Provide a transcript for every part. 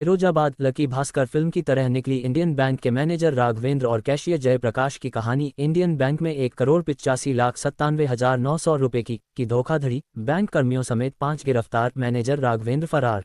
Firozabad lucky Bhaskar film की तरह निकली इंडियन बैंक के मैनेजर राघवेंद्र और कैशियर जयप्रकाश की कहानी। इंडियन बैंक में 1,85,97,900 रुपए की धोखाधड़ी, बैंक कर्मियों समेत 5 गिरफ्तार, मैनेजर राघवेंद्र फरार।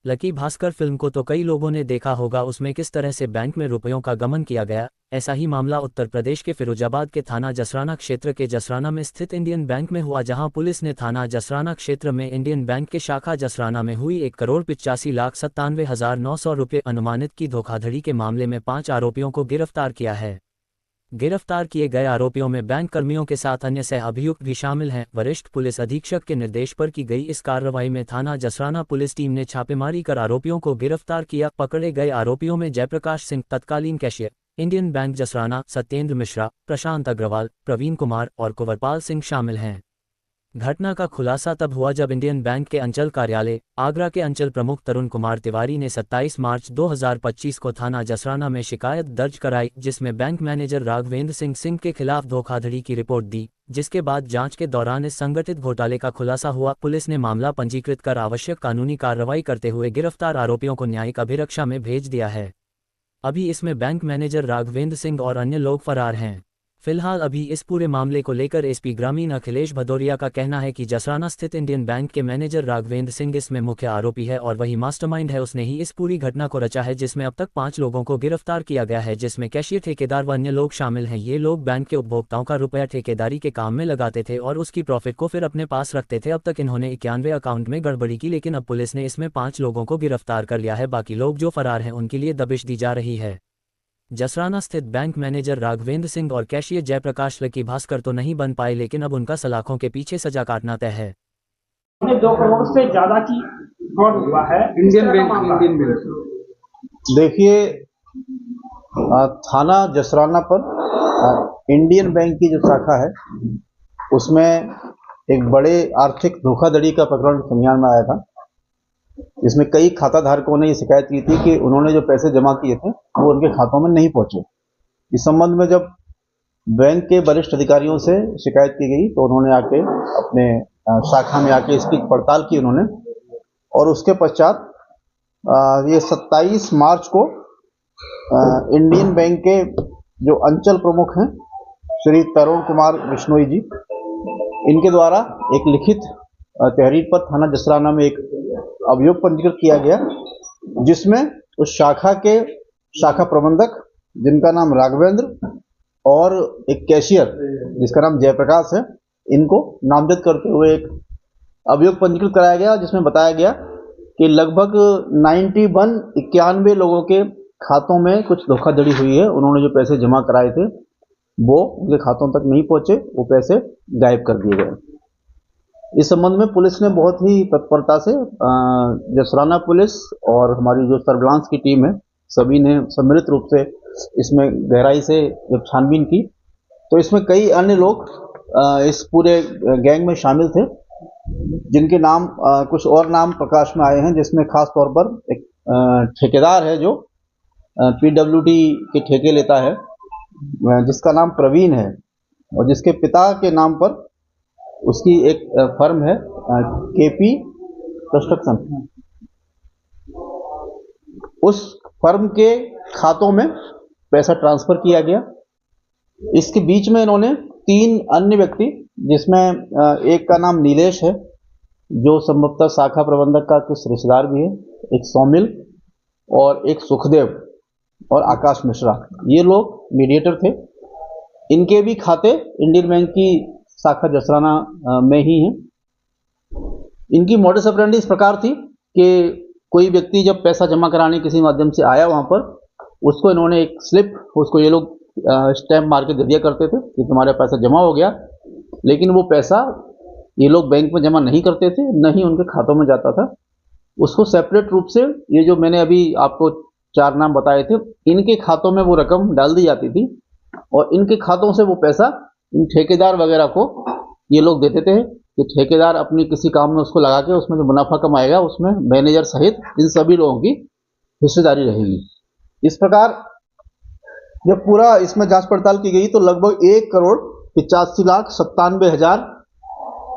लकी भास्कर फिल्म को तो कई लोगों ने देखा होगा, उसमें किस तरह से बैंक में रुपयों का गमन किया गया। ऐसा ही मामला उत्तर प्रदेश के फिरोजाबाद के थाना जसराना क्षेत्र के जसराना में स्थित इंडियन बैंक में हुआ, जहां पुलिस ने थाना जसराना क्षेत्र में इंडियन बैंक के शाखा जसराना में हुई 1,85,97,900 रुपये अनुमानित की धोखाधड़ी के मामले में 5 आरोपियों को गिरफ्तार किया है। गिरफ्तार किए गए आरोपियों में बैंक कर्मियों के साथ अन्य सह अभियुक्त भी शामिल हैं। वरिष्ठ पुलिस अधीक्षक के निर्देश पर की गई इस कार्रवाई में थाना जसराना पुलिस टीम ने छापेमारी कर आरोपियों को गिरफ्तार किया। पकड़े गए आरोपियों में जयप्रकाश सिंह तत्कालीन cashier Indian Bank Jasrana, Satyendra Mishra, Prashant Agarwal, Praveen Kumar और कुंवरपाल सिंह शामिल हैं। घटना का खुलासा तब हुआ जब इंडियन बैंक के अंचल कार्यालय आगरा के अंचल प्रमुख तरुण कुमार तिवारी ने 27 मार्च 2025 को थाना जसराना में शिकायत दर्ज कराई, जिसमें बैंक मैनेजर राघवेंद्र सिंह के खिलाफ धोखाधड़ी की रिपोर्ट दी, जिसके बाद जांच के दौरान इस संगठित घोटाले का खुलासा हुआ। पुलिस ने मामला पंजीकृत कर आवश्यक कानूनी कार्रवाई करते हुए गिरफ्तार आरोपियों को न्यायिक अभिरक्षा में भेज दिया है। अभी इसमें बैंक मैनेजर राघवेंद्र सिंह और अन्य लोग फरार हैं। फिलहाल अभी इस पूरे मामले को लेकर एसपी ग्रामीण अखिलेश भदौरिया का कहना है कि जसराना स्थित इंडियन बैंक के मैनेजर राघवेंद्र सिंह इसमें मुख्य आरोपी है और वही मास्टरमाइंड है। उसने ही इस पूरी घटना को रचा है, जिसमें अब तक 5 लोगों को गिरफ्तार किया गया है, जिसमें कैशियर, ठेकेदार व अन्य लोग शामिल हैं। ये लोग बैंक के उपभोक्ताओं का रुपया ठेकेदारी के काम में लगाते थे और उसकी प्रॉफिट को फिर अपने पास रखते थे। अब तक इन्होंने 91 अकाउंट में गड़बड़ी की, लेकिन अब पुलिस ने इसमें 5 लोगों को गिरफ्तार कर लिया है। बाकी लोग जो फरार हैं उनके लिए दबिश दी जा रही है। जसराना स्थित बैंक मैनेजर राघवेंद्र सिंह और कैशियर जयप्रकाश लकी भास्कर तो नहीं बन पाए, लेकिन अब उनका सलाखों के पीछे सजा काटना तय है। 2 करोड़ से ज्यादा की फ्रॉड हुआ है इंडियन बैंक। देखिए, थाना जसराना पर इंडियन बैंक की जो शाखा है उसमें एक बड़े आर्थिक धोखाधड़ी का प्रकरण संज्ञान में आया था। इसमें कई खाता धारकों ने ये शिकायत की थी कि उन्होंने जो पैसे जमा किए थे वो उनके खातों में नहीं पहुंचे। इस संबंध में जब बैंक के वरिष्ठ अधिकारियों से शिकायत की गई तो उन्होंने आके अपने शाखा में आके इसकी पड़ताल की उन्होंने, और उसके पश्चात ये 27 मार्च को इंडियन बैंक के जो अंचल प्रमुख हैं श्री तरुण कुमार बिश्नोई जी, इनके द्वारा एक लिखित तहरीर पर थाना जसराना में एक अभियोग पंजीकृत किया गया, जिसमें उस शाखा के शाखा प्रबंधक जिनका नाम राघवेंद्र और एक कैशियर जिसका नाम जयप्रकाश है, इनको नामजद करते हुए एक अभियोग पंजीकृत कराया गया, जिसमें बताया गया कि लगभग 91 लोगों के खातों में कुछ धोखाधड़ी हुई है। उन्होंने जो पैसे जमा कराए थे वो उनके खातों तक नहीं पहुंचे, वो पैसे गायब कर दिए गए। इस संबंध में पुलिस ने बहुत ही तत्परता से जसराना पुलिस और हमारी जो सर्विलांस की टीम है सभी ने सम्मिलित रूप से इसमें गहराई से जब छानबीन की तो इसमें कई अन्य लोग इस पूरे गैंग में शामिल थे, जिनके नाम कुछ और नाम प्रकाश में आए हैं, जिसमें खास तौर पर एक ठेकेदार है जो PWD के ठेके लेता है, जिसका नाम प्रवीण है और जिसके पिता के नाम पर उसकी एक फर्म है KP कंस्ट्रक्शन। उस फर्म के खातों में पैसा ट्रांसफर किया गया। इसके बीच में इन्होंने 3 अन्य व्यक्ति, जिसमें एक का नाम नीलेश है जो संभवतः शाखा प्रबंधक का कुछ रिश्तेदार भी है, एक सौमिल और एक सुखदेव और आकाश मिश्रा, ये लोग मीडिएटर थे। इनके भी खाते इंडियन बैंक की शाखा जसराना में ही हैं। इनकी मॉडस ऑपरेंडी इस प्रकार थी कि कोई व्यक्ति जब पैसा जमा कराने किसी माध्यम से आया वहां पर, उसको इन्होंने एक स्लिप, उसको ये लोग स्टैम्प मार के दे दिया करते थे कि तुम्हारा पैसा जमा हो गया, लेकिन वो पैसा ये लोग बैंक में जमा नहीं करते थे, न ही उनके खातों में जाता था। उसको सेपरेट रूप से ये जो मैंने अभी आपको 4 नाम बताए थे, इनके खातों में वो रकम डाल दी जाती थी और इनके खातों से वो पैसा इन ठेकेदार वगैरह को ये लोग देते थे कि ठेकेदार अपनी किसी काम में उसको लगा के उसमें जो मुनाफा कमाएगा उसमें मैनेजर सहित इन सभी लोगों की हिस्सेदारी रहेगी। इस प्रकार जब पूरा इसमें जांच पड़ताल की गई तो लगभग 1,85,97,000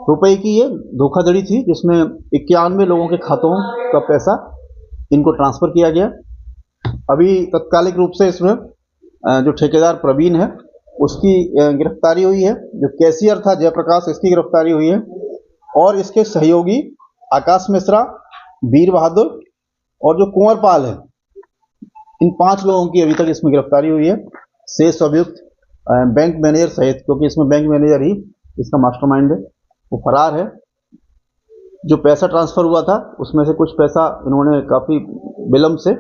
रुपए की ये धोखाधड़ी थी, जिसमें 91 लोगों के खातों का पैसा इनको ट्रांसफर किया गया। अभी तत्कालिक रूप से इसमें जो ठेकेदार प्रवीण है उसकी गिरफ्तारी हुई है, जो कैशियर था जयप्रकाश इसकी गिरफ्तारी हुई है, और इसके सहयोगी आकाश मिश्रा, वीर बहादुर और जो कुंवरपाल है, इन 5 लोगों की अभी तक इसमें गिरफ्तारी हुई है। शेष अभियुक्त बैंक मैनेजर सहित, क्योंकि इसमें बैंक मैनेजर ही इसका मास्टरमाइंड है, वो फरार है। जो पैसा ट्रांसफर हुआ था उसमें से कुछ पैसा इन्होंने काफ़ी विलम्ब से,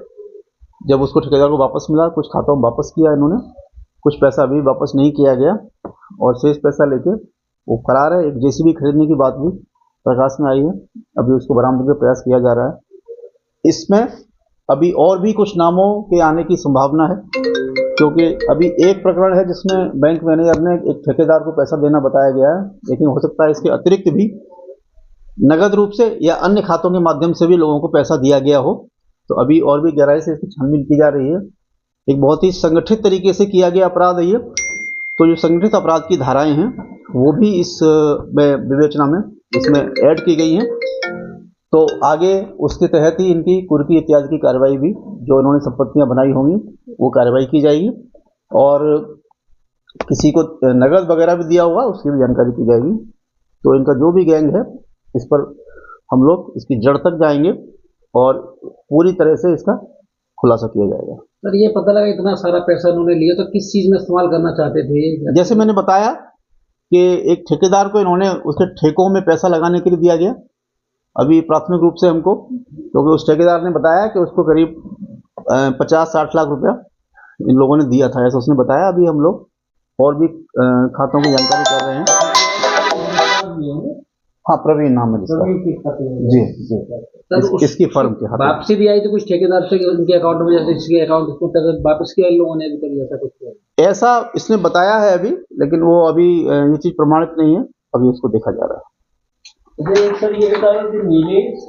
जब उसको ठेकेदार को वापस मिला, कुछ खातों में वापस किया इन्होंने, कुछ पैसा अभी वापस नहीं किया गया और शेष पैसा लेके वो फरार है। एक जेसीबी खरीदने की बात भी प्रकाश में आई है, अभी उसको बरामदगी का प्रयास किया जा रहा है। इसमें अभी और भी कुछ नामों के आने की संभावना है, क्योंकि अभी एक प्रकरण है जिसमें बैंक मैनेजर ने एक ठेकेदार को पैसा देना बताया गया है, लेकिन हो सकता है इसके अतिरिक्त भी नगद रूप से या अन्य खातों के माध्यम से भी लोगों को पैसा दिया गया हो। तो अभी और भी गहराई से इसकी छानबीन की जा रही है। एक बहुत ही संगठित तरीके से किया गया अपराध है ये, तो जो संगठित अपराध की धाराएं हैं वो भी इस विवेचना में इसमें ऐड की गई हैं। तो आगे उसके तहत ही इनकी कुर्की इत्यादि की कार्रवाई भी, जो इन्होंने संपत्तियां बनाई होंगी, वो कार्रवाई की जाएगी, और किसी को नगद वगैरह भी दिया होगा उसकी भी जानकारी की जाएगी। तो इनका जो भी गैंग है इस पर हम लोग इसकी जड़ तक जाएंगे और पूरी तरह से इसका खुलासा किया जाएगा। सर, ये पता लगा इतना सारा पैसा उन्होंने लिया तो किस चीज में इस्तेमाल करना चाहते थे? जैसे मैंने बताया कि एक ठेकेदार को इन्होंने उसके ठेकों में पैसा लगाने के लिए दिया गया। अभी प्राथमिक रूप से हमको, क्योंकि उस ठेकेदार ने बताया कि उसको करीब 50-60 लाख रुपया इन लोगों ने दिया था, ऐसा उसने बताया। अभी हम लोग और भी खातों की जानकारी कर रहे हैं। हाँ, प्रवीण नाम है जिसका। जी जी, इसकी फर्म के हाथ वापसी भी आई तो कुछ ठेकेदार से उनके अकाउंट में, जैसे इसके अकाउंट को वापस किया इन लोगों ने, अभी ऐसा कुछ किया? ऐसा इसने बताया है अभी, लेकिन वो अभी ये चीज प्रमाणित नहीं है, अभी उसको देखा जा रहा है। सर, ये बता रहे थे नीलेश